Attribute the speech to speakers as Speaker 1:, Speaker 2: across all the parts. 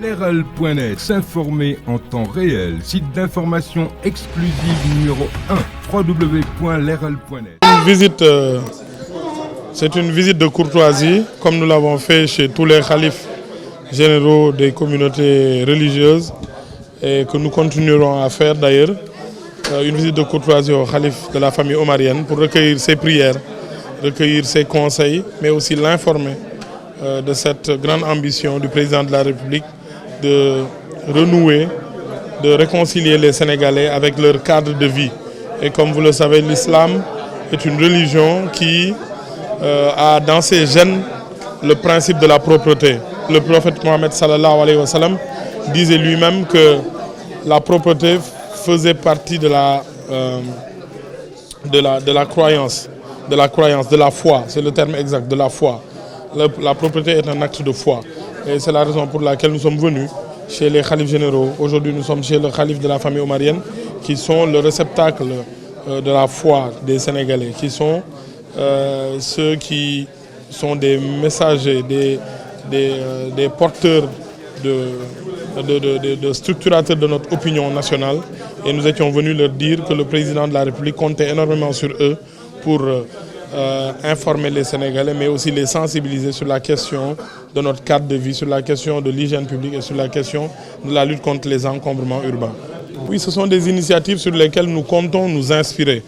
Speaker 1: Leral.net, s'informer en temps réel, site d'information exclusive numéro 1, www.leral.net.
Speaker 2: C'est une visite de courtoisie, comme nous l'avons fait chez tous les khalifes généraux des communautés religieuses et que nous continuerons à faire d'ailleurs. Une visite de courtoisie au khalife de la famille omarienne pour recueillir ses prières, recueillir ses conseils, mais aussi l'informer de cette grande ambition du président de la République de renouer, de réconcilier les Sénégalais avec leur cadre de vie. Et comme vous le savez, l'islam est une religion qui a dans ses gènes le principe de la propreté. Le prophète Mohammed sallallahu alayhi wa sallam disait lui-même que la propreté faisait partie de la croyance, de la foi, c'est le terme exact, de la foi. La propreté est un acte de foi. Et c'est la raison pour laquelle nous sommes venus chez les khalifes généraux. Aujourd'hui, nous sommes chez le khalife de la famille omarienne, qui sont le réceptacle de la foi des Sénégalais, qui sont ceux qui sont des messagers, des porteurs de structurateurs de notre opinion nationale. Et nous étions venus leur dire que le président de la République comptait énormément sur eux pour informer les Sénégalais, mais aussi les sensibiliser sur la question de notre cadre de vie, sur la question de l'hygiène publique et sur la question de la lutte contre les encombrements urbains. Oui, ce sont des initiatives sur lesquelles nous comptons nous inspirer.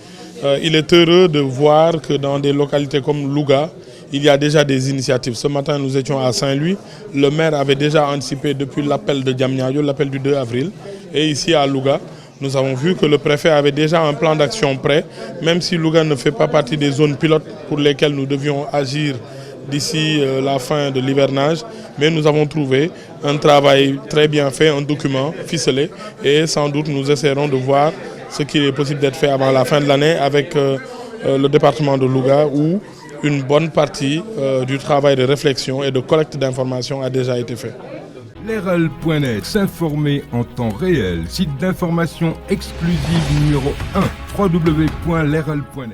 Speaker 2: Il est heureux de voir que dans des localités comme Louga, il y a déjà des initiatives. Ce matin, nous étions à Saint-Louis. Le maire avait déjà anticipé depuis l'appel de Diamniadio, l'appel du 2 avril. Et ici à Louga, nous avons vu que le préfet avait déjà un plan d'action prêt, même si Louga ne fait pas partie des zones pilotes pour lesquelles nous devions agir d'ici la fin de l'hivernage. Mais nous avons trouvé un travail très bien fait, un document ficelé. Et sans doute, nous essaierons de voir ce qui est possible d'être fait avant la fin de l'année avec le département de Louga, où une bonne partie du travail de réflexion et de collecte d'informations a déjà été fait.
Speaker 1: Leral.net, s'informer en temps réel, site d'information exclusive numéro 1, www.leral.net.